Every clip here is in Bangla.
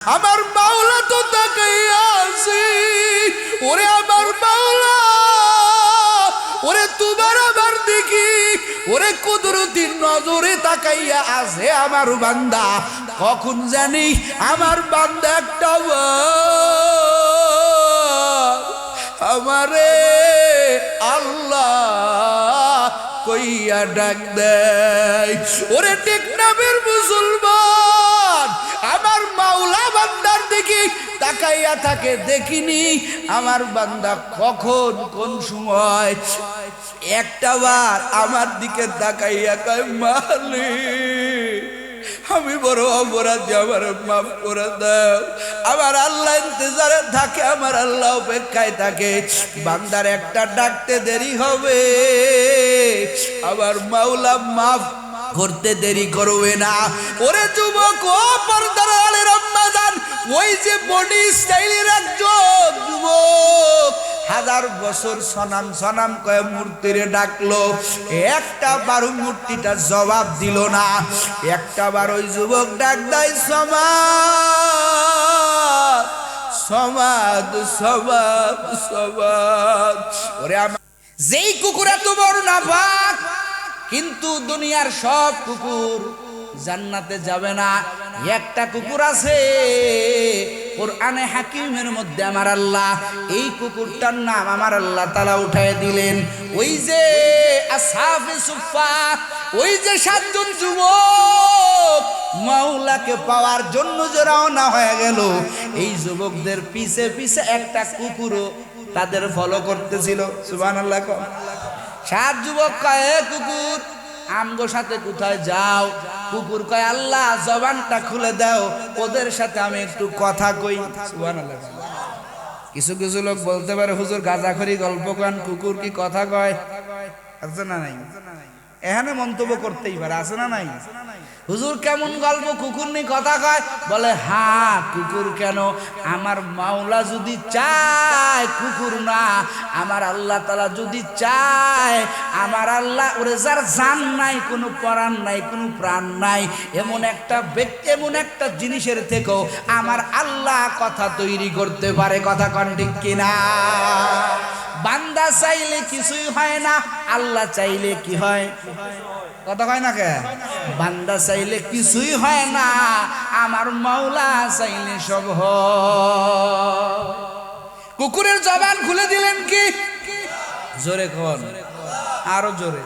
আমার মাওলা তো তাকাইয়া আছে, ওরে আমার মাওলা, ওরে তোমার আমার দেখি, ওরে কুদরতি নজরে তাকাইয়া আছে আমার বান্দা। কখন জানি আমার বান্দা একটা আমারে আল্লাহ কইয়া ডাক দেয়। ওরে টেকনাফের মুসলমান, আমার মাওলা বান্দার দিকে তাকাইয়া থাকে, দেখিনি আমার বান্দা কখন কোন সময় একটা বার আমার দিকে তাকাইয়া কয়, মালিক আমি বড় অপরাধী, আমার মাফ করে দাও। আমার আল্লাহ ইন্তজারে থাকে, আমার আল্লাহ অপেক্ষায় থাকে, বান্দার একটা ডাকতে দেরি হবে, আমার মাওলা মাফ করতে দেরি করবে না। ওরে যুবক, ও পর্দার আলের আম্মাজান, ওই যে বডি স্টাইলের একজন যুবক হাজার বছর সনাম সনাম কয়ে মূর্তিরে ডাকলো, একটা বার মূর্তিটা জবাব দিল না। একটা বার ওই যুবক ডাক দেয়, সমাদ সমাদ সমাদ সমাদ। ওরে আমার যেই কুকুর এত বড় নাপাক, কিন্তু দুনিয়ার সব কুকুর জান্নাতে যাবে না, একটা কুকুর আছে কোরআনে হাকিমের মধ্যে আমার আল্লাহ এই কুকুরটার নাম আমার আল্লাহ তাআলা উঠায় দিলেন। ওই যে আসহাবে সুফা, ওই যে সাতজন যুবক মাওলাকে পাওয়ার জন্য যে রওনা হয়ে গেল, এই যুবকদের পিছে পিছে একটা কুকুরও তাদের ফলো করতেছিল। সুবহানাল্লাহ। সাত যুবক কয়, কুকুর আমগো সাথে কোথায় যাও? কুকুর কয়, আল্লাহ জবানটা খুলে দাও, ওদের সাথে আমি একটু কথা কই। সুবহানাল্লাহ। কিছু কিছু লোক বলতে পারে, হুজুর গাঁজাখড়ি গল্প কন, কুকুর কি কথা কয়? আছে না নাই? এখানে মন্তব্য করতেই পারে, আছে না নাই? হুজুর কেমন গল্প, কুকুর নিয়ে কথা কয়? বলে হ্যাঁ, কুকুর কেন? আমার মাওলা যদি চায় কুকুর না, আমার আল্লাহ তাআলা যদি চায়, আমার আল্লাহ ওরে যার জান নাই, কোনো পরাণ নাই, কোনো প্রাণ নাই, এমন একটা ব্যক্তি, এমন একটা জিনিসের থেকেও আমার আল্লাহ কথা তৈরি করতে পারে। কথা কন ঠিক কিনা? বান্দা চাইলে কিছুই হয় না, আল্লাহ চাইলে কি হয়? কথা হয় না কে? বান্দা চাইলে কিছুই হয় না, আমার মাওলা চাইলে সব হয়। কুকুরের জবান খুলে দিলেন কি? জোরে কোন, আরো জোরে।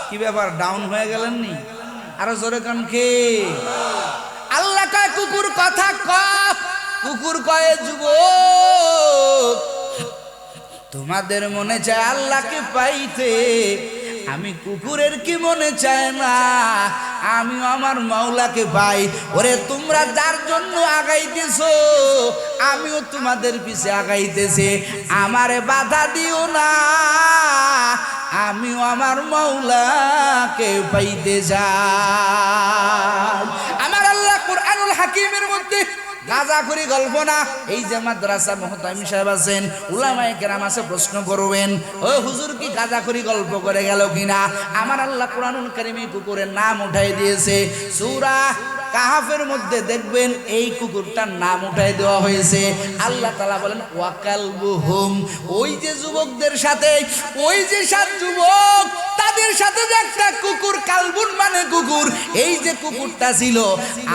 কি ব্যাপার, ডাউন হয়ে গেলেন নি? আরো জোরে কোন কি? আল্লাহ কয় কুকুর কথা কয়। কুকুর কয়, যুবক তোমাদের মনে চায় আল্লাহকে পাইতে, আমি কুকুরের কি মনে চায় না, আমিও আমার মাওলাকে পাই। ওরে তোমরা যার জন্য আগাইতেছো, আমিও তোমাদের পিছে আগাইতেছি, আমারে বাধা দিও না, আমিও আমার মাওলাকে পাইতে চাই। আমার আল্লাহ কুরআনুল হাকিমের মধ্যে গাঁজাখড়ি গল্প না, এই যে মাদ্রাসা মুহতামিম সাহেব আছেন, উলামায়ে কেরাম আছে, প্রশ্ন করবেন, ও হুজুর কি গাঁজাখড়ি গল্প করে গেল কিনা? আমার আল্লাহ কুরআনুল কারীমে কুকুরের নাম উঠাই দিয়েছে। সূরা কাহাফের মধ্যে দেখবেন এই কুকুরটার নাম উঠাই দেওয়া হয়েছে। আল্লাহ তাআলা বলেন, ওয়াকালবুহুম, ওই যে যুবকদের সাথে, ওই যে সাত যুবক তাদের সাথে যে একটা কুকুর, কালবুন মানে কুকুর, এই যে কুকুরটা ছিল,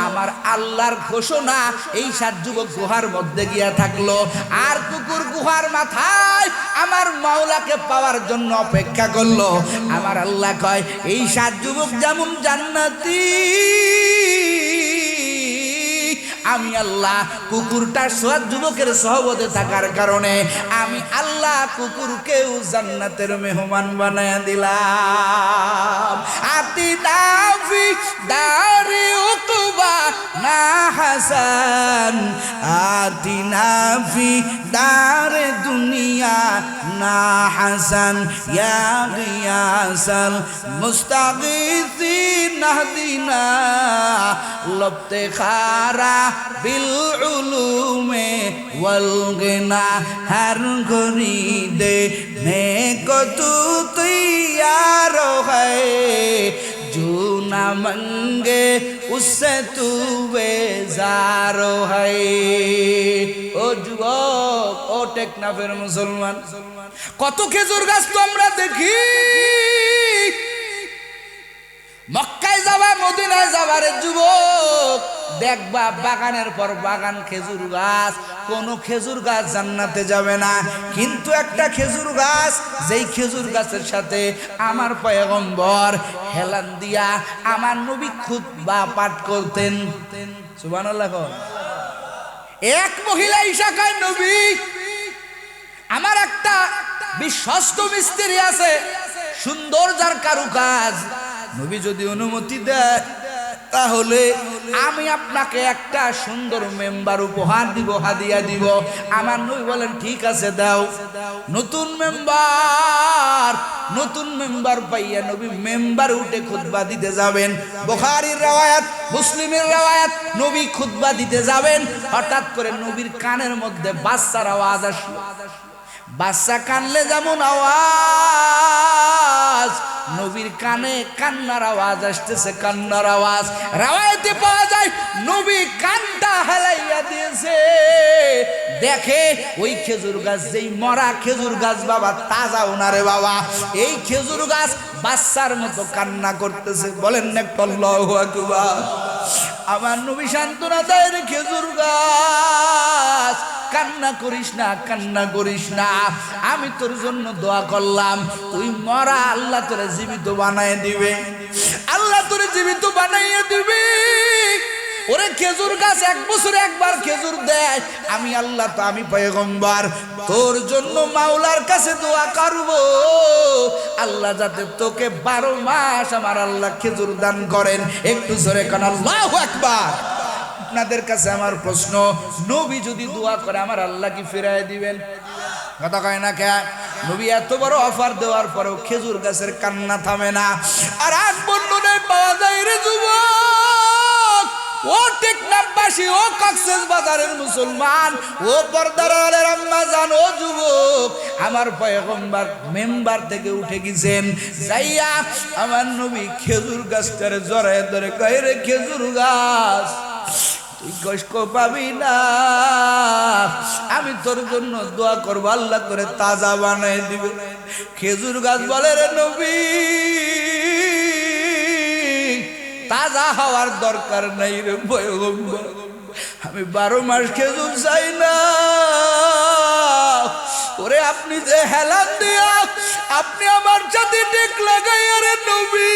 আমার আল্লাহর ঘোষণা, এই সাত যুবক গুহার মধ্যে গিয়া থাকলো, আর কুকুর গুহার মাথায় আমার মাওলাকে পাওয়ার জন্য অপেক্ষা করলো। আমার আল্লাহ কয়, এই সাত যুবক যেমন জান্নাতি, আমি আল্লাহ কুকুরটা সাত যুবকের সহবতে থাকার কারণে আমি আল্লাহ কুকুরকেও জান্নাতের মেহমান বানায়া দিলাম। আতিনা ফি দারি উকবা না হাসান, আতিনা ফি দারে দুনিয়া না হাসান, ইয়া গিয়াসাল মুস্তাগীসিন নাহদিনা লবতে খারা বিল উলুমে ওয়াল গিনা, হর ঘড়ি দে নে को तू तैयार है, जो ना मंगे उससे तू बेजारो है। ও যুবক, ও টেকনাফের মুসলমান, কত খেজুর গাছ তো আমরা দেখি। মক্কায় যাবা, মদিনায় যাবারে যুবক, দেখবা বাগানের পর বাগান খেজুর গাছ। কোন খেজুর গাছ জান্নাতে যাবে না, কিন্তু একটা খেজুর গাছ, যেই খেজুর গাছের সাথে আমার পয়গম্বর হেলান দিয়া আমার নবী খুতবা পাঠ করতেন। সুবহানাল্লাহ। এক মহিলা ঈশা কয়, নবী আমার একটা বিশ্বস্ত মিস্ত্রি আছে, সুন্দর যার কারুকাজ, নবী যদি অনুমতি দেয় তাহলে আমি আপনাকে একটা সুন্দর মেম্বার উপহার দিব, হাদিয়া দিব। আমার নবী বলেন ঠিক আছে দাও। নতুন মেম্বার পাইয়া নবী মেম্বার উঠে খুতবা দিতে যাবেন। বুখারীর রওয়ায়াত, মুসলিমের রওয়ায়াত, নবী খুতবা দিতে যাবেন, হঠাৎ করে নবীর কানের মধ্যে বাচ্চার আওয়াজ আসলো। বাচ্চা কানলে যেমন আওয়াজ, নবীর কানে কান্নার আওয়াজ আসতেছে, কান্নার আওয়াজ। রাওয়ায়াতে পাওয়া যায় নবী কানটা হেলাইয়া দিয়েছে, দেখে ওই খেজুর গাছ, যেই মরা খেজুর গাছ বাবা, তাজা ওনারে বাবা, এই খেজুর গাছ বাচ্চার মতো কান্না করতেছে। বলেন না আল্লাহু আকবার। আমার নবী সান্ত্বনা দেয়, রে খেজুর গাছ কান্না করিস না, কান্না করিস না, আমি তোর জন্য দোয়া করলাম, তুই মরা, আল্লাহ তোরে জীবিত বানায় দিবে, আল্লাহ তোরে জীবিত বানাইয়া দিবে। ওরে খেজুর গাছ 1 বছরে একবার খেজুর দেয়, আমি আল্লাহ, তো আমি পয়গম্বর, তোর জন্য মাওলার কাছে দোয়া করব, আল্লাহ যাতে তোকে 12 মাস আমার আল্লাহ খেজুর দান করেন। একটু জোরে কান আল্লাহু আকবার। আপনাদের কাছে আমার প্রশ্ন, নবী যদি দোয়া করে আমার আল্লাহ কি ফিরায় দিবেন? কথা কয় না কে? নবী এত বড় অফার দেওয়ার পরেও খেজুর গাছের কান্না থামে না। আর আজ বন্ধুদের পাওয়া যায় রে যুবক, ও টেকনাফবাসী, ও কক্সেস বাজারের মুসলমান, ও পর্দার আলের আম্মা জান, ও যুবক, আমার পয়গম্বর মেম্বার থেকে উঠে গেছেন, যাইয়া আমার নবী খেজুর গাছটারে জড়ায় ধরে কয়, রে খেজুর গাছ, তুই কষ্ট পাবি না, আমি তোর জন্য দোয়া করবো, আল্লাহ তোরে তাজা বানাই দিবে। খেজুর গাছ বলে, রে নবী, তাজা হওয়ার দরকার নাই রে পয়গম্বর, আমি 12 মাস খেজুর চাই না। ওরে আপনি যে হেলান দিয়া আপনি আমার সাথে টেক লাগাইয়া, রে নবী,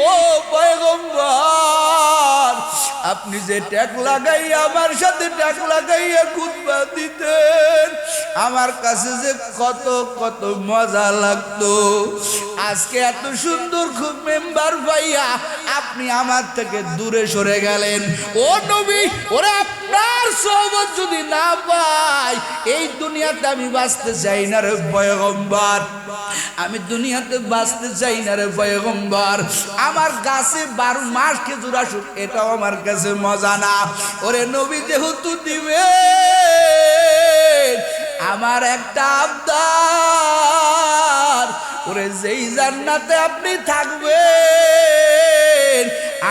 ও পয়গম্বর, আপনি যে ট্যাগ লাগাইয়া আমার সাথে ট্যাগ লাগাইয়া খুতবা দিতেন, আমার কাছে যে কত কত মজা লাগতো। আজকে এত সুন্দর খুব মেম্বার পাইয়া আপনি আমার থেকে দূরে সরে গেলেন। ও নবী, ওরে আপনার সোহবত যদি না পাই, এই দুনিয়াতে আমি বাঁচতে চাই না রে পয়গম্বর, আমি দুনিয়াতে বাঁচতে চাই না রে পয়গম্বর। আমার গাছে 12 মাস খেজুর আসুক, এটাও আমার কাছে মজা না। ওরে নবী যেহেতু দিবে, আমার একটা আবদার, ওরে যেই জান্নাতে আপনি থাকবেন,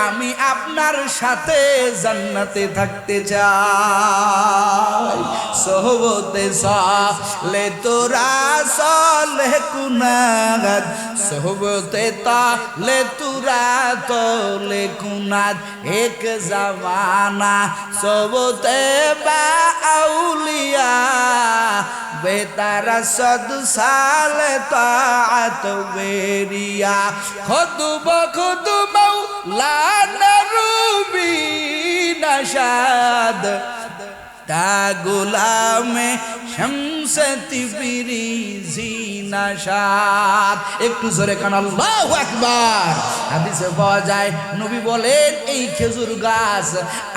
আমি আপনার সাথে জান্নাতে থাকতে চাই। সোহবতে সালে তোরা সালে কুনাত, সোহবতে তালে তুরা তোলে কুনাত, এক জামানা সোহবতে বা আউলিয়া, বেতারা 100 সাল তাআত বেরিয়া, খুদ খুদ মাওলানা রুবি নশাদ, তা গোলামে শামসতি বিরিজি নশাদ। একটু জোরে কান আল্লাহু আকবার। হাদিসে পাওয়া যায় নবী বলেন, এই খেজুর গাছ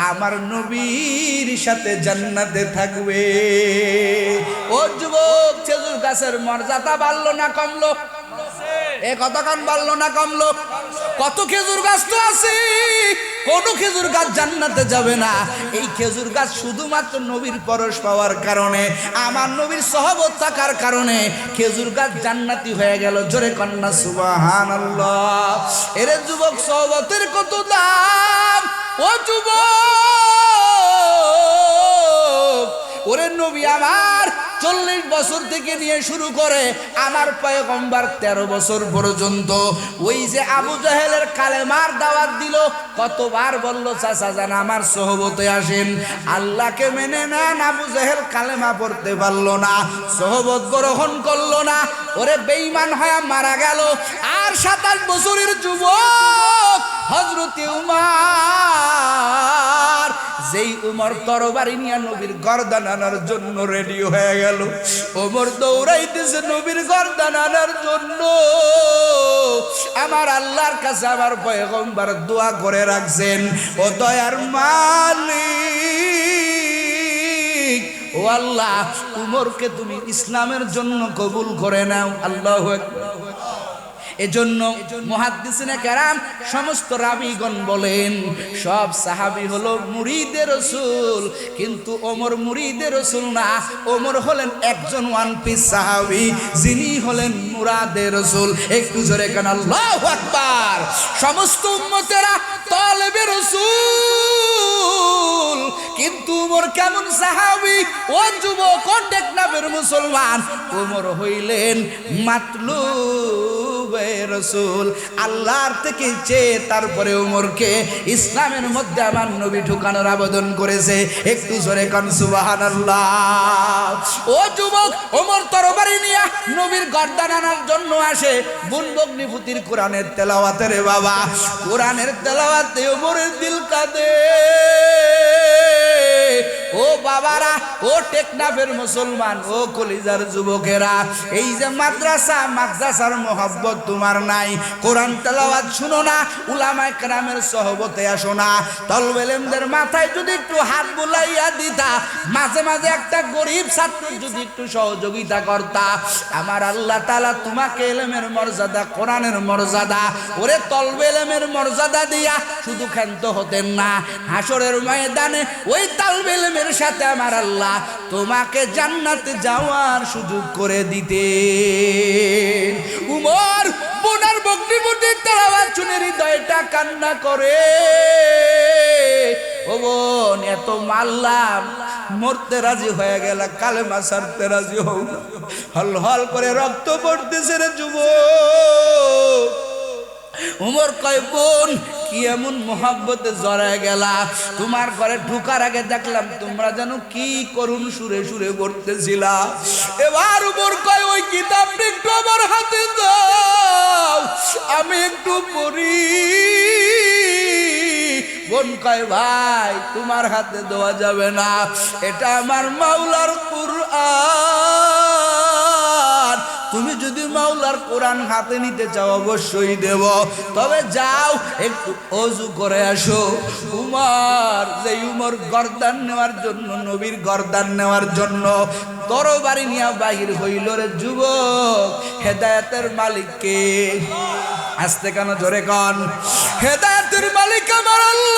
আমার নবীর সাথে জান্নাতে থাকবে। ও যুবক, খেজুর গাছের মর্যাদা বাড়লো না কমলো? এ কতক্ষণ বাড়লো না কমলো? কত খেজুর গাছ তো আছে, কোন খেজুর গাছ জান্নাতে যাবে না। এই খেজুর গাছ শুধুমাত্র নবীর পরশ পাওয়ার কারণে, আমার নবীর সহবত থাকার কারণে খেজুর গাছ জান্নাতি হয়ে গেল। জোরে কন্যা সুবহানাল্লাহ। এরে যুবক, সহবতের কত দাম ও যুবক। ওরে নবী আমার 40 বছর থেকে নিয়ে শুরু করে আমার পয়গম্বর 13 বছর পর্যন্ত ওই যে আবু জাহেলের কালেমার দাওয়াত দিল, কতবার বলল চাচা জান আমার সহবতে আসেন, আল্লাহকে মেনে নেন। আবু জাহেল কালেমা পড়তে পারলো না, সহবত গ্রহণ করলো না, ওরে বেঈমান হয়ে মারা গেল। আর 27 বছরের যুবক হযরতে উমর, যেই উমর তরবারি নিয়ে নবীর গর্দান আনার জন্য রেডি হয়ে গেল। ওমর দৌড়াইতেছে নবীর গর্দান আনার জন্য। আমার আল্লাহর কাছে আমার পয়গম্বর দোয়া করে রাখছেন, ও দয়ার মালিক, ও আল্লাহ উমরকে তুমি ইসলামের জন্য কবুল করে নাও। আল্লাহু আকবার। এজন্য মুহাদ্দিসিনে কেরাম সমস্ত রাবীগণ বলেন সব সাহাবী হলো মুরিদে রাসূল, কিন্তু ওমর মুরিদে রাসূল না। ওমর হলেন একজন ওয়ান পিস সাহাবী, যিনি হলেন মুরাদে রাসূল। একটু জোরে কেন আল্লাহু আকবার। সমস্ত উম্মতেরা তালেবে রাসূল, কিন্তু ওমর কেমন সাহাবী ও যুবক ও টেকনাফের মুসলমান, ওমর হইলেন মাতলুবে রাসূল। আল্লাহর থেকে চেয়ে তারপরে ওমরকে ইসলামের মধ্যে আমার নবী ঢুকানোর আবেদন করেছে। একটু জোরে কান সুবহানাল্লাহ। ও যুবক, ওমর তরবারি নিয়ে নবীর গর্দান আনার জন্য আসে। বুনবগ্নিপুতির কোরআনের তেলাওয়াতে রে বাবা, কোরআনের তেলাওয়াতে ওমরের দিল কাঁদে। ও বাবারা, ও টেকনাফের মুসলমান, ও কলিজার যুবকেরা, এই যে মাদ্রাসার মোহাব্বত তোমার নাই, কোরআন তেলাওয়াত শুনো না, উলামায়ে কেরামের সহবতে আসো না, তলবে ইলমদের মাথায় যদি একটু হাত বুলাইয়া দিতা, মাঝে মাঝে একটা গরিব ছাত্র যদি একটু সহযোগিতা করতা, আমার আল্লাহ তাআলা তোমাকে ইলমের মর্যাদা, কোরআনের মর্যাদা, ওরে তলবে ইলমের মর্যাদা দিয়া শুধু ক্ষান্ত হতেন না, হাসরের ময়দানে ওই তালবে ইলমের সাথে আমার আল্লাহ তোমাকে জান্নাতে যাওয়ার সুযোগ করে দিতে। উমর বোনার বগ্নিপুতির তেলাওয়াত শুনে হৃদয়টা কান্না করে। ও বোন, এত মারলাম, মরতে রাজি হয়ে গেল, কালেমা ছাড়তে রাজি হও না। হল হল করে রক্ত পড়তেছে রে যুবক। উমর কয় বোন, কি এমন মোহাব্বতে জড়ায় গেলা? তোমার ঘরে ঢুকার আগে দেখলাম তোমরা যেন কি করুণ সুরে সুরে পড়তেছিলা। এবার উমর কয় ওই কিতাবটা একটু আমার হাতে দাও, আমি একটু পড়ি। বোন কয় ভাই তোমার হাতে দেওয়া যাবে না, এটা আমার মাওলার কুরআন, তুমি যদি মাওলার কোরআন হাতে নিতে চাও অবশ্যই দেব, তবে যাও একটু ওযু করে আসো। উমর, যে উমর গর্দান নেওয়ার জন্য, নবীর গর্দান নেওয়ার জন্য তরবারি নিয়ে বাহির হইল রে যুবক, হেদায়েতের মালিক কে? আস্তে কান জোরে কন, হেদায়েতের মালিক আমার আল্লাহ।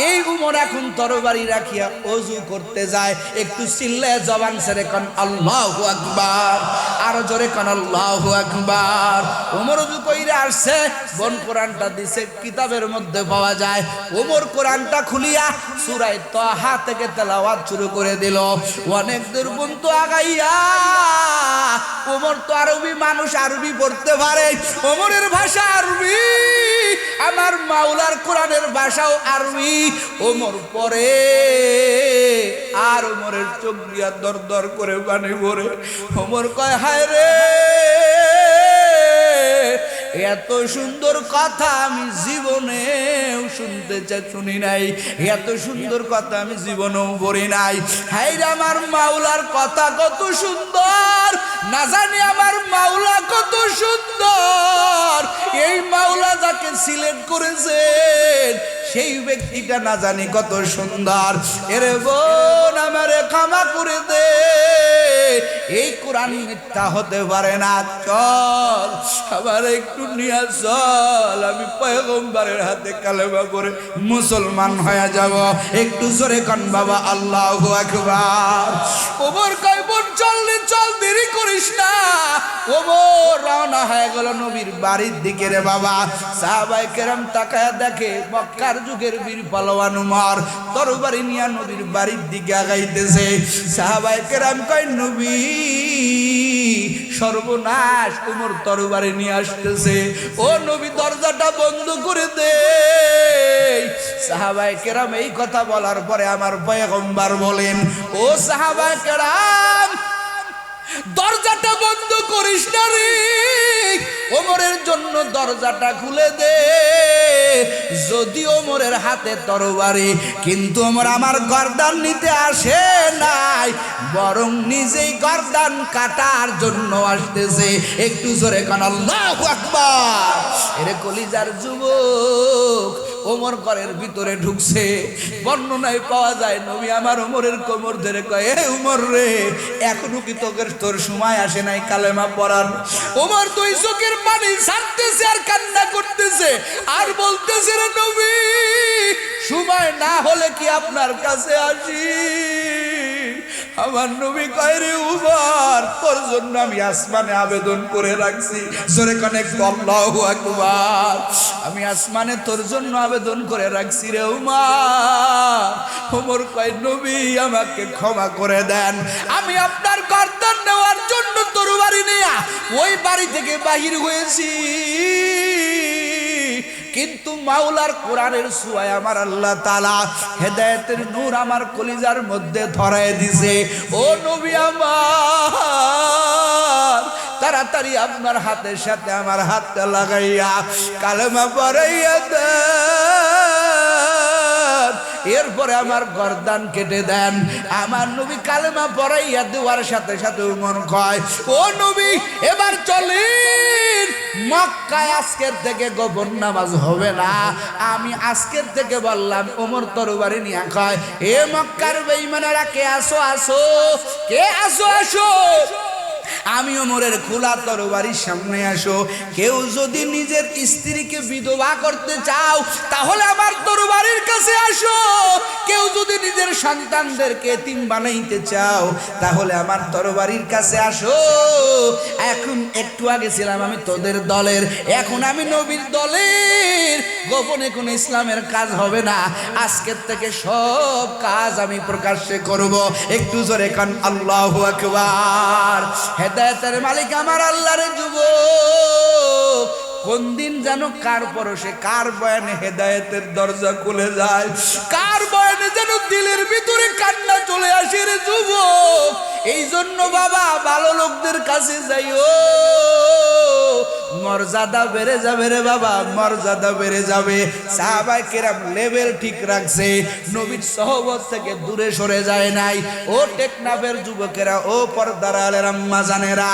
এই উমর এখন তরবারি রাখিয়া ওযু করতে যায়, একটু চিল্লায় জবান ছেড়ে কন আল্লাহু আকবার, আর জোরে কন আল্লাহু আকবার। ওমর ওযু কইরা আসছে, বোন কোরআনটা দিছে, কিতাবের মধ্যে পাওয়া যায়। ওমর কোরআনটা খুলিয়া সূরা তাহা থেকে তেলাওয়াত শুরু করে দিল। অনেক দূর পর্যন্ত আগাইয়া, ওমর তো আরবি মানুষ, আরবি পড়তে পারে, ওমরের ভাষা আরবি, আমার মাওলার কোরআনের ভাষাও আরবি। ওমর পরে আর ওমরের চোখ দিয়া দর দর করে পানি পড়ে। ওমর কয় হায় রে, এত সুন্দর কথা আমি জীবনেও শুনি নাই, এত সুন্দর কথা আমি জীবনেও পড়ি নাই। হায় রে, আমার মাওলার কথা কত সুন্দর, না জানি আমার মাওলা কত সুন্দর। এই মাওলা যাকে সিলেক্ট করেছেন সেই ব্যক্তিটা না জানি কত সুন্দর। এরে বোন আমারে ক্ষমা করে দে, এই কোরআন মিথ্যা হতে পারে না, চল আমার একটু নিয়ে চল, আমি পয়গম্বরের হাতে কালেমা করে মুসলমান হয়ে যাব। একটু জোরে কান বাবা আল্লাহু আকবার। ওমর কয় বোন চল রে চল, দেরি করিস না। ওমর রওনা হয়ে গেল নবীর বাড়ির দিকে রে বাবা। সাহাবায়ে কেরাম তাকায়া দেখে মক্কার যুগের বীর পালোয়ান উমর তরবারি নিয়ে নবীর বাড়ির দিকে আগাইতেছে। সাহাবায়ে কেরাম কয় নবী সর্বনাশ, উমর তরবারি নিয়ে আসতেছে। ও নবী দরজাটা বন্ধ করে দে। সাহাবায়ে কেরাম এই কথা বলার পরে আমার পয়গম্বর বলেন, ও সাহাবায়ে কেরাম দরজাটা বন্ধ করিস না রে, ওমরের জন্য দরজাটা খুলে দে। যদি ওমরের হাতে তরবারি, কিন্তু ওমর আমার গর্দান নিতে আসে নাই, বরং নিজেই গর্দান কাটার জন্য আসতেছে। একটু জোরে কান আল্লাহু আকবার। এরে কলিজার যুবক, ওমর ঘরের ভিতরে ঢুকছে। বর্ণনায় পাওয়া যায় নবী আমার ওমরের কোমর ধরে কয়, এ ওমর রে, এখনো কি তোর সময় আসে নাই কালেমা পড়ার? ওমর দুই চোখের পানি ছাড়তেছে আর কান্না করতেছে আর বলতেছে, রে নবী সময় না হলে কি আপনার কাছে আসি? আমার নবী কয়, রে উমর তোর জন্য আমি আসমানে আবেদন করে রাখছি। জোরে কানে আল্লাহু আকবার। আমি আসমানে তোর জন্য আবেদন করে রাখছি রে উমর। ওমর কয়, নবী আমাকে ক্ষমা করে দেন, আমি আপনার গর্দান নেওয়ার জন্য তরবারি নিয়ে ওই বাড়ি থেকে বাহির হয়েছি, কিন্তু মাওলার কোরআনের ছোঁয়ায় আমার আল্লাহ তাআলা হেদায়েতের নূর আমার কলিজার মধ্যে ধরায় দিছে। ও নবী আমার, তাড়াতাড়ি আপনার হাতের সাথে আমার হাতটা লাগাইয়া কালেমা পড়াইয়া দেন, এরপরে আমার গর্দান কেটে দেন। আমার নবী কালেমা পড়াইয়া দেওয়ার সাথে সাথে উমর কয়, ও নবী এবার চলেন, মক্কায় আজকের থেকে গোপন নামাজ হবে না। আমি আজকের থেকে বললাম। ওমর তরবারি নিয়ে কয়, এ মক্কার বেঈমানেরা কে আসো আসো, কে আসো আসো, আমি ওমরের খোলা তরবারির সামনে আসো। কেউ যদি নিজের স্ত্রীকে বিধবা করতে চাও তাহলে আমার তরবারির কাছে আসো। কেউ যদি নিজের সন্তানদেরকে এতিম বানাইতে চাও তাহলে আমার তরবারির কাছে আসো। এখন একটু আগে ছিলাম আমি তোদের দলের, এখন আমি নবীর দলের। গোপনে কোনো ইসলামের কাজ হবে না, আজকের থেকে সব কাজ আমি প্রকাশ্যে করব। একটু জোরে কান আল্লাহু আকবার। হেদায়েতের মালিক আমার আল্লাহর যুবক, কোন দিন যেন কার পরশে কার বয়ানে হেদায়েতের দরজা খুলে যায়, কার বয়ানে যেন দিলের ভিতরে কান্না চলে আসে রে যুবক। এই জন্য বাবা ভালো লোকদের কাছে যাইও, মর্যাদা বেড়ে যাবে রে বাবা, মর্যাদা বেড়ে যাবে। সাহাবায়ে কেরাম লেভেল ঠিক রাখছে, নবীর সহবত থেকে দূরে সরে যায় নাই। ও টেকনাফের যুবকেরা, ও পর্দার আলের আম্মা জানেরা,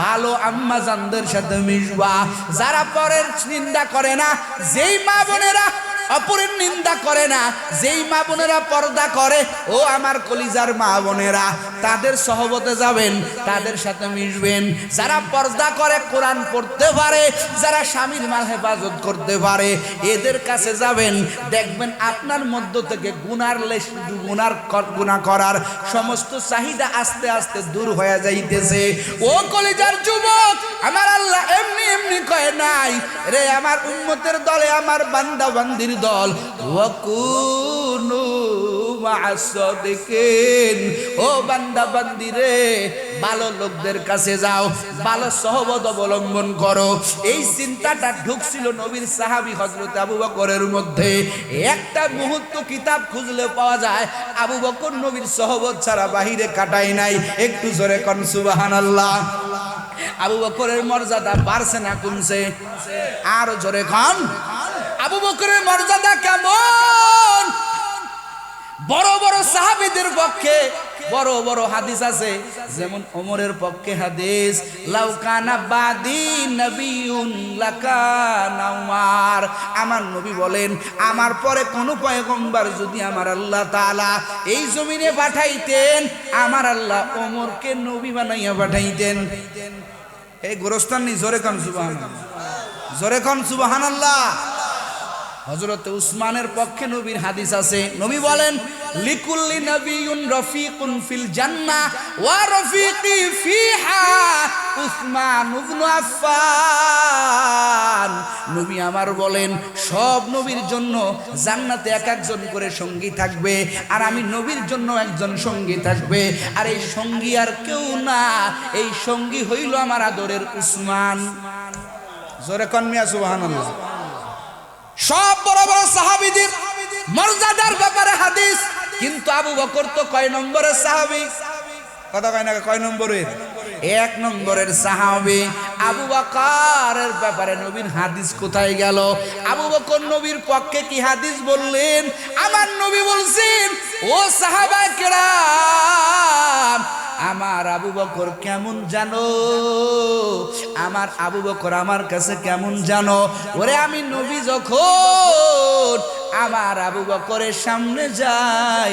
ভালো আম্মা জানদের সাথে মিশবা, যারা পরের নিন্দা করে না, যেই মা বোনেরা অপরের নিন্দা করে না, যেই মা বোনেরা পর্দা করে, ও আমার কলিজার মা বোনেরা, তাদের সহবতে যাবেন, তাদের সাথে মিশবেন। যারা পর্দা করে, কোরআন পড়তে পারে, যারা স্বামীর মাল হেফাজত করতে পারে, এদের কাছে যাবেন। দেখবেন আপনার মধ্য থেকে গুনাহ করার সমস্ত চাহিদা আস্তে আস্তে দূর হয়ে যাইতেছে। ও কলিজার যুবক, আমার আল্লাহ এমনি এমনি কয় নাই রে, আমার উম্মতের দলে আমার বান্দা বান্দির দল, ওয়াকুনু মা'আস সাদিকিন। ও বান্দা বান্দি রে, ভালো লোকদের কাছে যাও, ভালো সহবত অবলম্বন করো। এই চিন্তাটা ঢুকছিল নবীর সাহাবী হযরত আবু বকরের মধ্যে। একটা মুহূর্ত কিতাব খুঁজলে পাওয়া যায় আবু বকর নবীর সহবত ছাড়া বাহিরে কাটাই নাই। একটু জোরে কোন সুবহানাল্লাহ। আবু বকরের মর্যাদা বাড়ছে না কমছে? আর জোরে কোন। আবু বকরের মর্যাদা কেমন? বড় বড় সাহাবীদের পক্ষে বড় বড় হাদিস আছে, যেমন ওমরের পক্ষে হাদিস, লাউ কানা বাদি নবিয়ুন লাকানা উমর। আমার নবী বলেন, আমার পরে কোন পয়গম্বর যদি আমার আল্লাহ তাআলা এই জমিনে পাঠাইতেন, আমার আল্লাহ ওমরকে নবী বানাইয়া পাঠাইতেন। এই গোরস্থান নি, জোরে কোন সুবহানাল্লাহ, জোরে কোন সুবহানাল্লাহ। হযরত উসমানের পক্ষে নবীর হাদিস আছে, নবী বলেন, লিকুল্লি নবিয়ুন রফিকুন ফিল জান্নাহ ওয়া রফিকি ফিহা উসমান ইবনে আফফান। নবী আমার বলেন, সব নবীর জন্য জান্নাতে এক একজন করে সঙ্গী থাকবে, আর আমি নবীর জন্য একজন সঙ্গী থাকবে, আর এই সঙ্গী আর কেউ না, এই সঙ্গী হইল আমার আদরের উসমান। জোরে কোন মিয়া সুবহানাল্লাহ। সব বড় বড় সাহাবীদের মর্যাদার ব্যাপারে হাদিস, কিন্তু আবু বকর তো কয় নম্বরের সাহাবী? কথা কয় না, কয় নম্বরের? এক নম্বরের সাহাবী। আবু বকরের ব্যাপারে নবীর হাদিস কোথায় গেল? আবু বকর নবীর পক্ষে কি হাদিস বললেন? আমার নবী বলছেন, ও সাহাবায়ে কেরাম, আমার আবু বকর কেমন জানো? আমার আবু বকর আমার কাছে কেমন জানো? ওরে আমি নবী যখন আমার আবু বকরের সামনে যাই,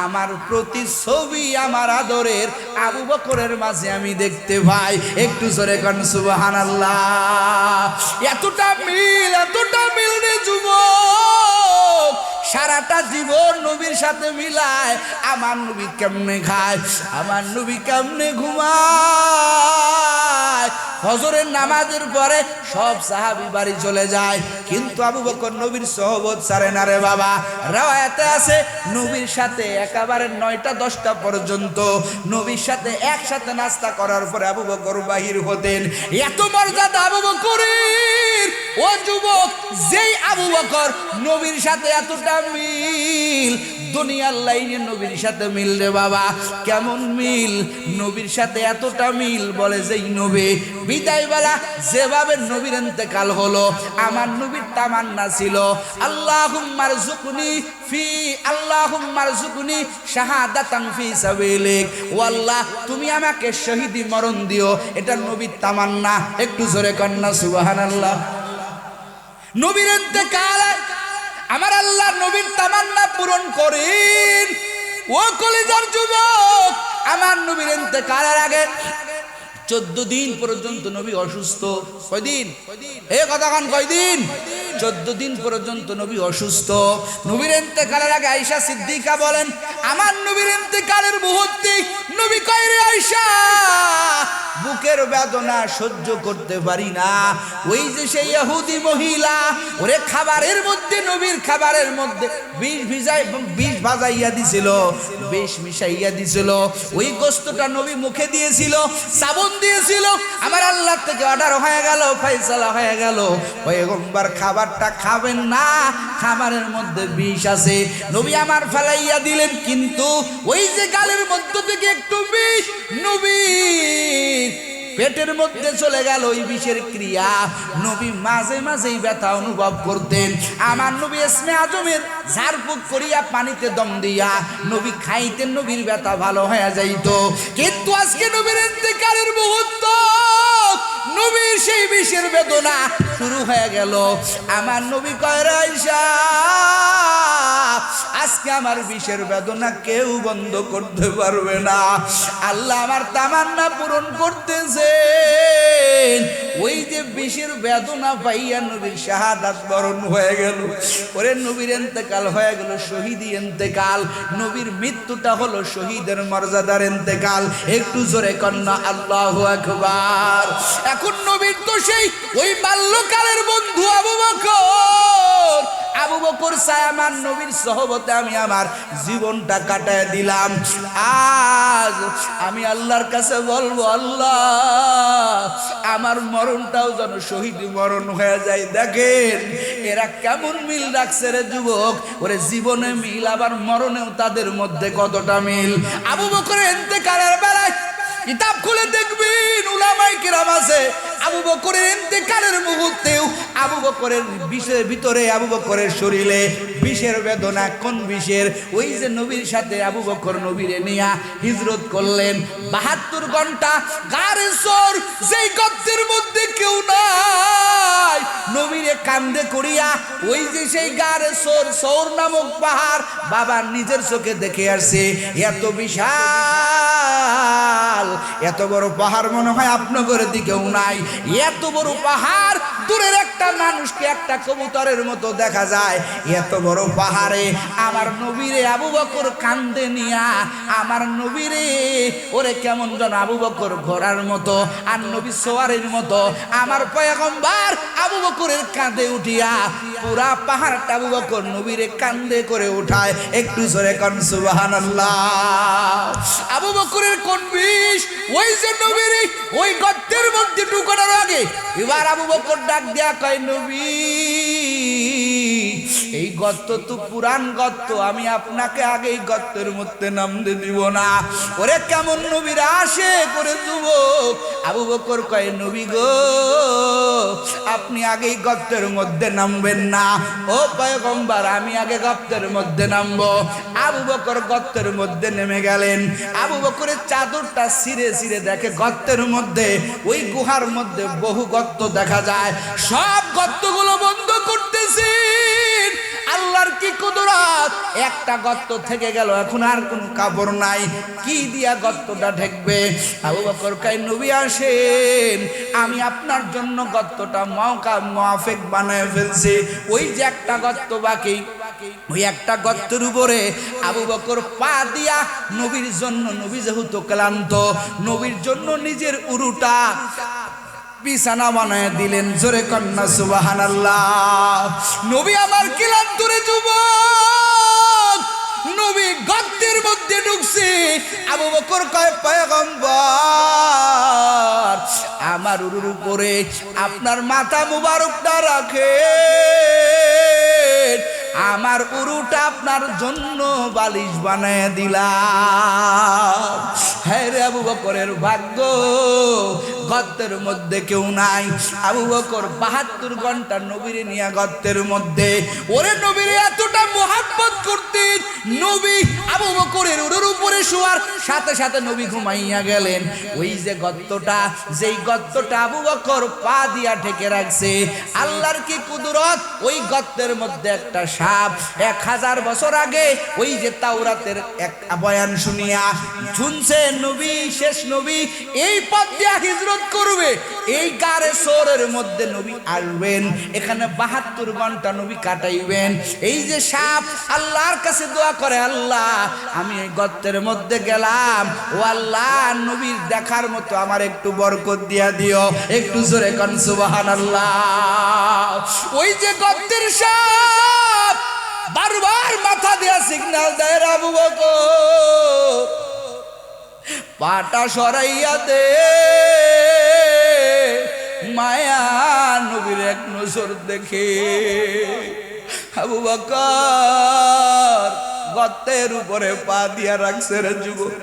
আমার প্রতিছবি আমার আদরের আবু বকরের মাঝে আমি দেখতে পাই। একটু জোরে কোন সুবহানাল্লাহ। এতটা মিল রে যুবক, সারাটা জীবন নবীর সাথে মিলায়। আমার নবী কেমনে খায়, আমার নবী কেমনে ঘুমায়, ফজরের নামাজের পরে সব সাহাবী বাড়ি চলে যায়, কিন্তু আবু বকর নবীর সহবত ছাড়ে না রে বাবা। রওয়ায়াতে আছে, নবীর সাথে একেবারে 9টা 10টা পর্যন্ত নবীর সাথে একসাথে নাস্তা করার পরে আবু বকর বাহির হতেন। এত মর্যাদা আবু বকরের। ও যুবক, যেই আবু বকর নবীর সাথে এতটা মিল, দুনিয়ার লাইনে নবীর সাথে মিল রে বাবা। কেমন মিল? নবীর সাথে এতটা মিল, বলে যেই নবী বিদায় বেলা যেভাবে নবীর ইন্তেকাল হলো, আমার নবীর তামান্না ছিল, আল্লাহুম্মা রযুকনি শাহাদাতান ফি সাবিলিক, ও আল্লাহ তুমি আমাকে শহীদি মরণ দিও। এটা নবীর তামান্না। একটু জোরে কন্না সুবহানাল্লাহ। নবীর ইন্তেকাল আমার আল্লাহ নবীর তামান্না পূরণ করেন। ও কলিজার যুবক, আমার নবীর ইন্তেকালের আগে 14 দিন পর্যন্ত নবী অসুস্থ। কয়দিন? এই কথা কোন কয়দিন? 14 দিন পর্যন্ত নবী অসুস্থ। নবীর ইন্তেকালের আগে আয়েশা সিদ্দিকা বলেন, আমার নবীর ইন্তেকালের মুহূর্তে নবী কয়, রে আয়েশা, বুকের বেদনা সহ্য করতে পারি না। ওই যে সেই ইহুদি মহিলা, ওরে খাবারের মধ্যে, নবীর খাবারের মধ্যে বিষ ভাজাইয়া দিছিল, বিষ মিশাইয়া দিছিল। ওই গোশতটা নবী মুখে দিয়েছিল, সাবন দিয়েছিল। আমার আল্লাহ থেকে অর্ডার হয়ে গেল, ফয়সালা হয়ে গেল, পয়গম্বর খাবারটা খাবেন না, খাবারের মধ্যে বিষ আছে। নবী আমার ফেলাইয়া দিলেন, কিন্তু ওই যে গালের মধ্য থেকে একটু বিষ নবীর পেটের মধ্যে চলে গেল। ওই বিষের ক্রিয়া নবী মাঝে মাঝেই ব্যথা অনুভব করতেন। আমার নবী ইসমে আজমের ঝাড়ফুঁক করিয়া পানিতে দম দিয়া নবী খাইতেন, নবীর ব্যথা ভালো হয়ে যাইত। কিন্তু আজকে নবীর ইন্তেকালের মুহূর্ত, নবীর সেই বিষের বেদনা শুরু হয়ে গেল। আমার নবী কয়, রে আয়েশা, আজকে আমার বিষের বেদনা কেউ বন্ধ করতে পারবে না। আল্লাহ আমার তামান্না পূরণ করতেছেন। ওই যে বিষের বেদনা পাইয়া নবীর শাহাদাত বরণ হয়ে গেল। ওরে নবীর ইন্তেকাল হয়ে গেল, শহীদি ইন্তেকাল। নবীর মৃত্যুটা হলো শহীদের মর্যাদার ইন্তেকাল। একটু জোরে কন্যা আল্লাহু আকবার। এখন নবীর তো সেই ওই বাল্যকালের বন্ধু আবু বকর, আবু বকর চায় আমার নবীর সহবতে আমি আমার জীবনটা কাটায় দিলাম। আজ আমি আল্লাহর কাছে বলবো, আল্লাহ আমার মরণটাও যেন শহীদি মরণ হয়ে যায়। দেখেন এরা কেমন মিল রাখছে রে যুবক। ওরে জীবনে মিল, আবার মরণেও তাদের মধ্যে কতটা মিল। আবু বকরের ইন্তেকালের বেলায় কিতাব খুলে দেখবেন, উলামায়ে কেরাম আছে আবু বকরের ইন্তেকালের মুহূর্তেও আবু বকরের বিষের ভিতরে, আবু বকরের শরীরে বিষের বেদনা। কোন বিষের? ওই যে নবীর সাথে আবু বকর নবীরে নিয়া হিজরত করলেন 72 ঘন্টা গারে সোর, যেই গর্তের মধ্যে কেউ নাই, নবীরে কান্দে করিয়া ওই যে সেই গারে সোর, সৌর নামক পাহাড় বাবা নিজের চোখে দেখে আসছে। এত বিশাল, এত বড় পাহাড় মনে হয় আপনাদের দিকেও নাই। এত বড় পাহাড়, দূরের একটা মানুষকে একটা কবুতরের মতো দেখা যায়। এত বড় পাহাড়ে আমার নবীরে আবু বকর কান্দে নিয়া, আমার নবীরে ওরে কেমন যেন আবু বকর ঘোড়ার মতো আর নবী সোয়ারের মতো আমার পয়গম্বর আবু বকরের কাঁধে উঠিয়া পুরা পাহাড়টা আবু বকর নবীরে কান্দে করে উঠায়। একটু জোরে কোন সুবহানাল্লাহ। আবু বকরের কোন বিষ, ওই যে নবীরে ওই গর্তের মধ্যে ঢুকানোর আগে এবার আবু বকর ডাক দেয়া কয়, নবী এই গর্ত তো পুরান গর্ত, আমি আপনাকে আগে এই গর্তের মধ্যে নামতে দিব না। ওরে কেমন নবীরা আসে করে যুবক। আবু বকর কয়, নবী গো আপনি আগে এই গর্তের মধ্যে নামবেন না। ও পয়গম্বর আমি আগে গর্তের মধ্যে নামবো। আবু বকর গর্তের মধ্যে নেমে গেলেন। আবু বকরের চাদরটা ছিঁড়ে ছিঁড়ে দেখে গর্তের মধ্যে, ওই গুহার মধ্যে বহু গর্ত দেখা যায়। সব গর্তগুলো বন্ধ করতেছে। আল্লাহর কি কুদরত, একটা গর্ত থেকে গেল, এখন আর কোনো কাপড় নাই, কি দিয়া গর্তটা ঢেকবে? আবু বকর কয়, নবী আসেন, আমি আপনার জন্য গর্তটা মওকা মুআফিক বানায় ফেলছি। ওই যে একটা গর্ত বাকি, ওই একটা গর্তের উপরে আবু বকর পা দিয়া নবীর জন্য, নবী যেহেতু ক্লান্ত, নবীর জন্য নিজের উরুটা বিছানা বানায় দিলেন। জোরে কন্যা সুবহানাল্লাহ। নবী আমার ক্লান্ত রে যুবক, নবী গর্তের মধ্যে ঢুকছে। আবু বকর কয়, পয়গম্বর আমার উরুর উপরে আপনার মাথা মুবারকটা রাখে, আমার উরুটা আপনার জন্য বালিশ বানায় দিলাম। হ্যাঁ রে আবু বকরের ভাগ্য, গর্তের মধ্যে কেউ নাই। আবু বকর 72 ঘন্টা নবীরে নিয়ে গর্তের মধ্যে। ওরে নবীরে এতটা মোহাব্বত করতেন, নবী আবু বকরের উরুর উপরে শোয়ার সাথে সাথে নবী ঘুমাইয়া গেলেন। ওই যে গর্তটা, যেই গর্তটা আবু বকর পা দিয়া ঢেকে রাখছে, আল্লাহর কি কুদরত, ওই গর্তের মধ্যে একটা সাপ 1000 বছর আগে ওই যে তাওরাতের এক বয়ান শুনিয়া শুনছে, নবী শেষ নবী এই পথ দিয়া হিজরত করবে, এই গারে সোরের মধ্যে নবী আসবেন, এখানে 72 ঘন্টা নবী কাটাইবেন। এই যে সাপ আল্লাহর কাছে দোয়া করে, আল্লাহ আমি এই গর্তের মধ্যে গেলাম, ও আল্লাহ নবীর দেখার মতো আমার একটু বরকত দিয়া দিও। একটু জোরে কোন সুবহানাল্লাহ। ওই যে গর্তের সাপ বারবার মাথা দিয়া সিগন্যাল দেয়, আবু বকর পাটা সরাইয়া দে, মায়া নবীর এক নজর দেখে। আবু বকর গর্তের উপরে পা দিয়া রাখছে রে যুবক।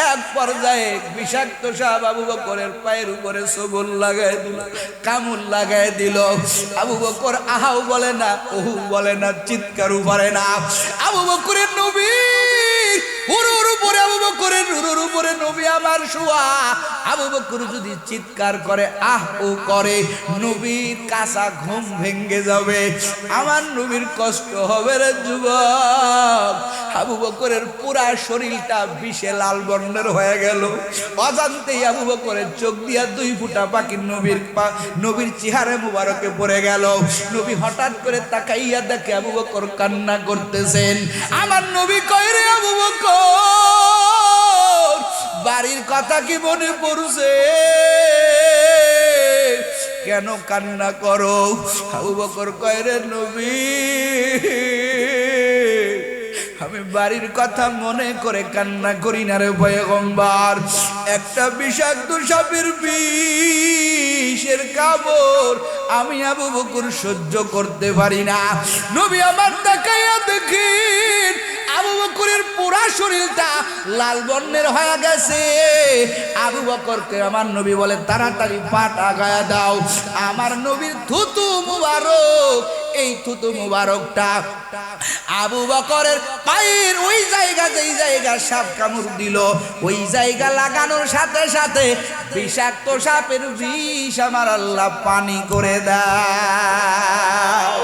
এক পর্যায়ে বিষাক্ত সাপ আবু বকরের পায়ের উপরে সবল লাগাই দিল, কামড় লাগাই দিল। আবু বকর আহাও বলে না, ওহু বলে না, চিৎকারও পারে না। আবু বকরের নবী উরুর উপরে, আবু বকরের উরুর উপরে নবী আমার শোয়া। আবু বকর যদি চিৎকার করে, আহ ও করে, নবীর কাঁচা ঘুম ভেঙে যাবে, আমার নবীর কষ্ট হবে রে যুবক। আবু বকরের পুরা শরীরটা বিষে লাল বর্ণের হয়ে গেল। অজান্তেই আবু বকরের চোখ দিয়া 2 ফোঁটা পাখি নবীর চেহারা মুবারকে পড়ে গেল। নবী হঠাৎ করে তাকাইয়া দেখে আবু বকর কান্না করতেছেন। আমার নবী কয়, রে আবু বকর বাড়ির কথা কি মনে পড়ছে? কেন কান্না করো? আবু বকর কয়, রে নবী আমি বাড়ির কথা মনে করে কান্না করি না রে পয়গম্বর, একটা বিষাক্ত সাপের বিষের কামড় আমি আবু বকর সহ্য করতে পারি না। নবী আমার তাকাইয়া দেখেন আবু বকরের পুরা শরীরটা লাল বর্ণের হয়ে গেছে। আবু বকরকে আমার নবী বলে তাড়াতাড়ি পাটা গায়ে দাও। আমার নবীর থুতু মুবারক, এই থুতু মুবারকটা আবু বকরের পায়ের ওই জায়গা, যেই জায়গা সাপ কামড় দিল, ওই জায়গা লাগানোর সাথে সাথে বিষাক্ত সাপের বিষ আমার আল্লাহ পানি করে দাও।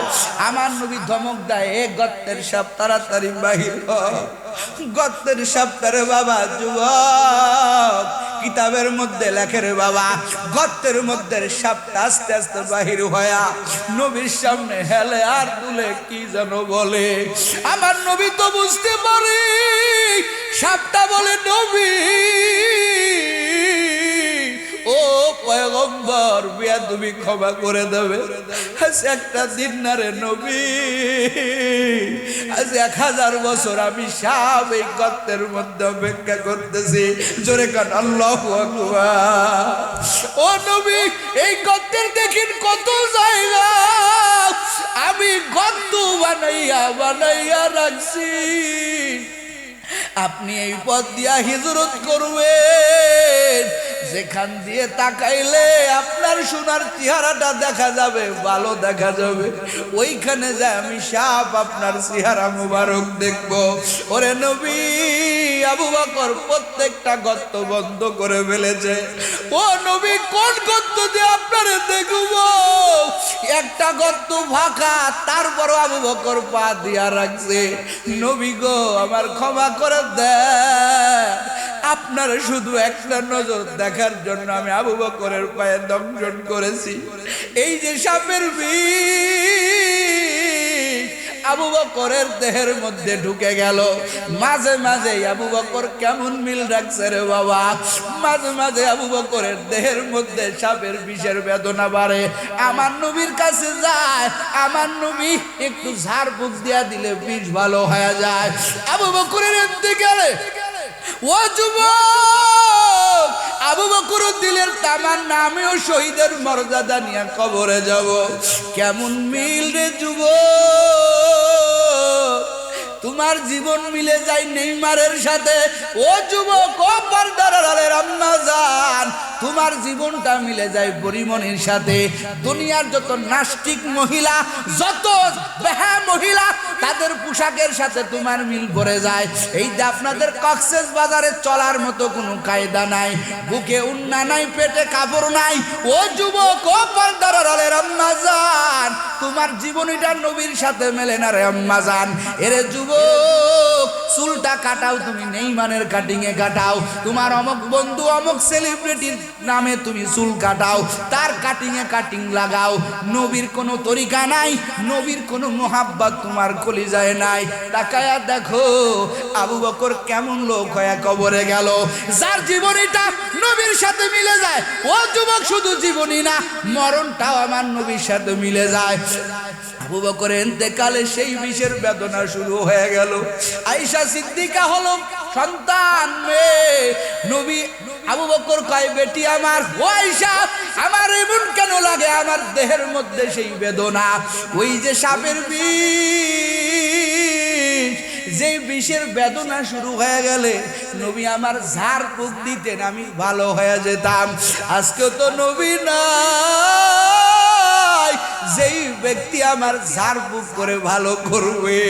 আমার নবী ধমক দেয়, এ গর্তের সাপ তাড়াতাড়ি বাহির হ। গর্তের সাপ তারে বাবা যুবক কিতাবের মধ্যে লেখে রে বাবা, গর্তের মধ্যে সাপটা আস্তে আস্তে বাহির হয়া নবীর সামনে হেলে আর তুলে কি যেন বলে। আমার নবী তো বুঝতে পারে সাপটা বলে নবী ও পয়গম্বর, বিয়া তুমি ক্ষমা করে দেবে। আজ একটা দিন না রে নবী, আজ 1000 বছর আমি সাপ এই গর্তের মধ্যে অপেক্ষা করতেছি। জোরে কান আল্লাহু আকবার। ও নবী, এই গর্তের দেখেন কত জায়গা, আমি গর্ত বানাইয়া বানাইয়া রাখছি। আপনি এই পথ দিয়া হিজরত করবেন, যেখান দিয়ে তাকাইলে আপনার সোনার চেহারাটা দেখা যাবে, ভালো দেখা যাবে, ওইখানে যায় আমি সাপ আপনার চেহারা মুবারক দেখব। ওরে নবী, আবু বকর প্রত্যেকটা গর্ত বন্ধ করে ফেলেছে। ও নবী, কোন গর্ত দিয়ে আপনারে দেখব? একটা গর্ত ফাঁকা, তারপরও আবু বকর পা দিয়া রাখছে। নবী গো, আমার ক্ষমা করে দেন, আপনার শুধু একটা নজর দেখার জন্য আমি আবু বকরের পায়ে দংশন করেছি। এই যে সাপের বিষ আবু বকরের দেহের মধ্যে ঢুকে গেল। মাঝে মাঝে আবু বকর কেমন মিল রাখছে রে বাবা, মাঝে মাঝে আবু বকরের দেহের মধ্যে সাপের বিষের বেদনা বাড়ে। আমার নবীর কাছে যায়, আমার নবী একটু ঝাড় ফুঁক দিয়া দিলে বিষ ভালো হয়ে যায়। আবু বকরের ইন্তেকালে ও যুবক, আবু বকর দিলের তামান্না আমিও শহীদের মর্যাদা নিয়ে কবরে যাব। কেমন মিল রে যুবক, তোমার জীবন মিলে যায় নেইমারের সাথে। ও যুবক, ও পর্দার আড়ালের আম্মা জান, তোমার জীবনটা মিলে যায় পরিমণির সাথে। দুনিয়ার যত নাস্তিক মহিলা, যত বেহা মহিলা, তাদের পোশাকের সাথে তোমার মিল পড়ে যায়। এই যে আপনাদের কক্সেস বাজারে চলার মতো কোনো কায়দা নাই, বুকে উন্না নাই, পেটে কাপড় নাই। ও যুবক, ও পর্দার আড়ালের আম্মা জান, তোমার জীবনীটা নবীর সাথে মেলে না রে আম্মা জান। এরে যুবক, চুলটা কাটাও, তুমি নেইমানের কাটিং এ কাটাও। তোমার অমুক বন্ধু, অমুক সেলিব্রিটির নামে তুমি চুল কাটাও, তার কাটিং এ কাটিং লাগাও। নবীর কোনো তরিকা নাই, নবীর কোনো মোহাব্বত তোমার কলিজায় নাই। তাকায়া দেখো আবু বকর কেমন লোক হয়ে কবরে গেল, যার জীবনীটা নবীর সাথে মিলে যায়। ও যুবক, শুধু জীবনী না, মরণটাও আমার নবীর সাথে মিলে যায়। আবু বকরের ইন্তেকালে সেই বিষের বেদনা শুরু হয়ে গেল। আয়েশা সিদ্দিকা হলো সন্তান মেয়ে। নবী আবু বকর কয়, বেটি আমার, ও আয়েশা, আমার এমন কেন লাগে, আমার দেহের মধ্যে সেই বেদনা। ওই যে সাপের বিষ, যে বিষের বেদনা শুরু হয়ে গেলে নবী আমার ঝাড় ফুঁক দিতেন, আমি ভালো হয়ে যেতাম। আজকে তো নবী নাই, যেই ব্যক্তি আমার ঝাড় ফুঁক করে ভালো করবে।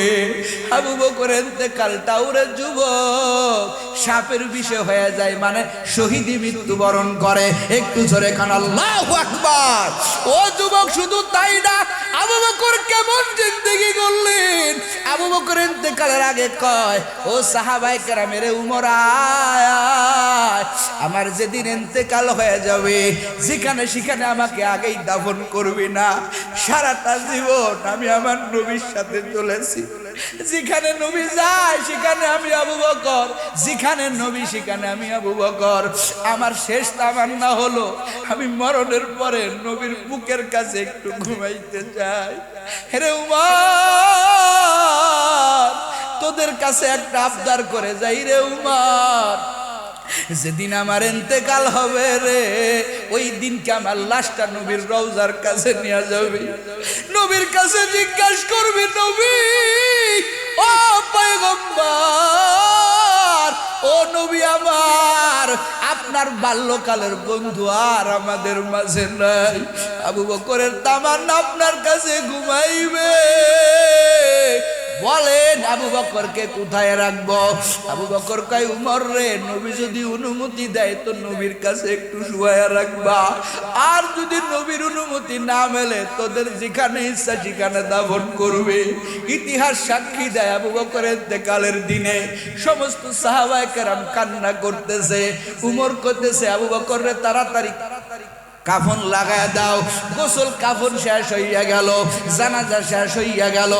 আবু বকরের ইন্তেকালটা ওরে যুবক সাপের বিষে হয়ে যায়, মানে শহীদি মৃত্যুবরণ করে। একটু জোরে কান আল্লাহু আকবার। ও যুবক, শুধু তাই না, আবু বকর কেমন জিন্দেগি করলেন। আবু বকর ইন্তেকালের আগে কয়, ও সাহাবায়ে কেরামের উমর আয়, আমার যেদিন ইন্তেকাল হয়ে যাবে, যেখানে সেখানে আমাকে আগেই দাফন করবি না। সারাটা জীবন আমি আমার নবীর সাথে চলেছি, যেখানে নবী যায় সেখানে আমি আবু বকর, যেখানে নবী সেখানে আমি আবু বকর। আমার শেষ তামান্না হলো আমি মরণের পরে নবীর বুকের কাছে একটু ঘুমাইতে চাই। হে উমর, তোদের কাছে একটা আবদার করে যাই রে উমর, যেদিন আমার ইন্তেকাল হবে রে, ওই দিনকে আমার লাশটা নবীর রওজার কাছে নিয়ে যাবে, নবীর কাছে জিজ্ঞাসা করবি, নবী ও পয়গম্বর নবী আমার, আপনার বাল্যকালের বন্ধু আর আমাদের মাঝে নাই। আবু বকরের তামান্না আপনার কাছে ঘুমাইবে। বলেন আবু বকরকে কোথায় রাখবো? আবু বকর কয়, উমর রে, নবী যদি অনুমতি দেয় তো নবীর কাছে একটু শুয়ায়া রাখবা, আর যদি নবীর অনুমতি না মেলে তোদের যেখানে ইচ্ছা সেখানে দাফন করবে। ইতিহাস সাক্ষী দেয় আবু বকরের ইন্তেকালের দিনে সমস্ত সাহাবায়ে কেরাম কান্না করতেছে। উমর কইতেছে, আবু বকর রে তাড়াতাড়ি কাফন লাগায় দাও। গোসল কাফন শেষ হইয়া গেল, জানাজা শেষ হইয়া গেল।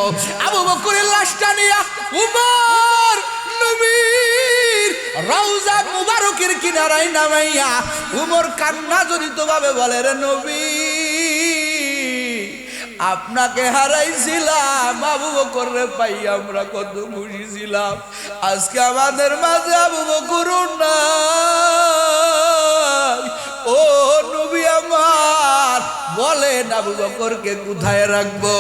আবু বকরের লাশটা নিয়া উমর নবীর রওজা মুবারকের কিনারায় নামাইয়া উমর কান্না জড়িত ভাবে বলে, রে নবী, আপনাকে হারাইছিলাম, আবু বকর রে পাই আমরা কত খুশি ছিলাম। আজকে আমাদের মাঝে আবু বকর নাই। ও নবী আমার, বলেন আবু বকরকে কোথায় রাখবো?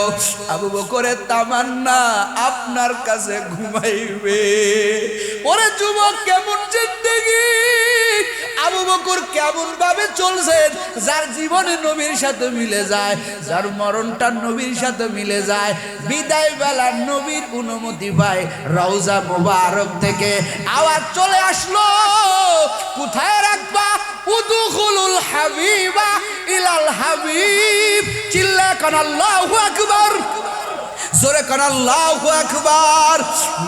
আবু বকরের তামান্না আপনার কাছে ঘুমাইবে। ওরে যুবক, কেমন জিন্দেগি! আবু বকর কেমন ভাবে চলছেন, যার জীবনে নবীর সাথে মিলে যায়, যার মরণটা নবীর সাথে মিলে যায়। বিদায় বেলা নবীর অনুমতি পায়, রওজা মুবারক থেকে আওয়াজ চলে আসলো, কোথায় রাখবা? উদখুলুল হাবিবা ইলাল হাবিব। চিল্লা কান আল্লাহু আকবার, জোরে কান আল্লাহু আকবার।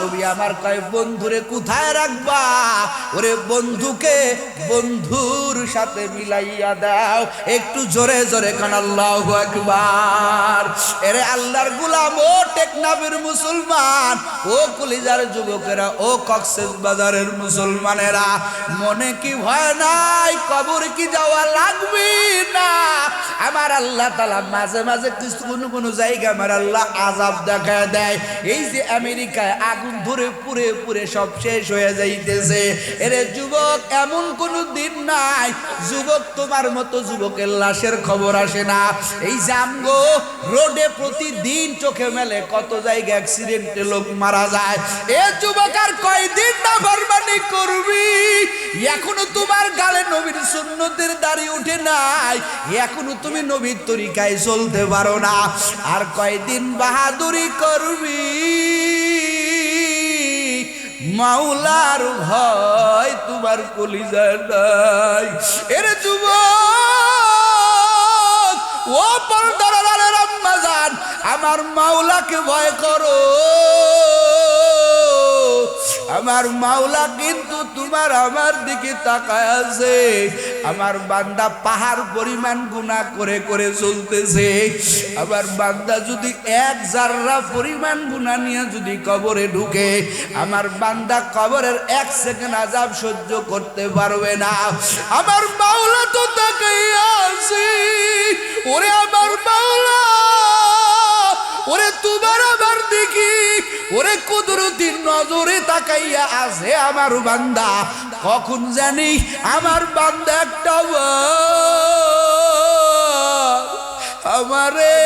নবী আমার কয়, বন্ধুরে কোথায় রাখবা? ওরে বন্ধুকে বন্ধুর সাথে মিলাইয়া দাও। একটু জোরে জোরে কান আল্লাহু আকবার। এরে আল্লাহর গোলাম, ও টেকনাফের মুসলমান, ও কলিজার যুবকেরা, ও কক্সেস বাজারের মুসলমানেরা, মনে কি ভয় নাই? কবর কি যাওয়া লাগবে না? আমার আল্লাহ তাআলা মাঝে মাঝে কোনো জায়গা আমার আল্লাহ আযাব দেখা দেয়। এই যে আমেরিকায় আগুন ধরে পুড়ে পুড়ে সব শেষ হয়ে যাইতেছে। এরে যুবক, এমন কোনো দিন নাই যুবক তোমার মতো যুবকের লাশের খবর আসে না। এই যে আমগো রোডে প্রতিদিন চোখে মেলে কত জায়গা অ্যাক্সিডেন্টে লোক মারা যায়। এ যুবক, আর কয়দিন না ফরমানি করবি? এখনো তোমার গালে নবীর সুন্নতের দাড়ি উঠে নাই, এখনো তুমি নবীর তরিকায় চলতে পারো না। আর কয়দিন বাহাদুরি করবি? মাওলার ভয় তোমার কলিজায় নাই। এরে যুবক, ও পর্দার আড়ালের আম্মা জান, আমার মাওলাকে ভয় করো। আমার মাওলা কিন্তু তোমার আমার দিকে তাকায় আছে। আমার বান্দা পাহাড় পরিমাণ গুনাহ করে করে চলতেছে। আমার বান্দা যদি এক জাররা পরিমাণ গুনাহ নিয়ে যদি কবরে ঢুকে, আমার বান্দা কবরের এক সেকেন্ড আযাব সহ্য করতে পারবে না। আমার মাওলা তো তাকাইয়া আছে। ওরে আমার মাওলা, ওরে তোমার আমার দিকে ওরে কুদরতি নজরে তাকাইয়া আছে আমার বান্দা। কখন জানি আমার বান্দা একটা আমারে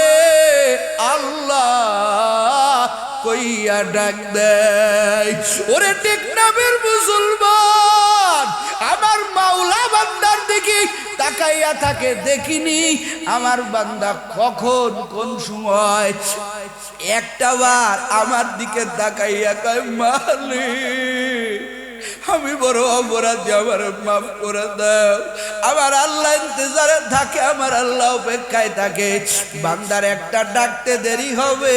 আল্লাহ কইয়া ডাক দেয়। ওরে টেকনাফের মুসলমান, আমার মাওলা বান্দার দিকে তাকাইয়া থাকে। দেখিনি আমার বান্দা কখন কোন সময় একটা বার আমার দিকে তাকাইয়া কয়, মালিক আমি বড় অপরাধী, আমার মাফ করে দাও। আমার আল্লাহ ইন্তজারে থাকে, আমার আল্লাহ অপেক্ষায় থাকে। বান্দার একটা ডাকতে দেরি হবে।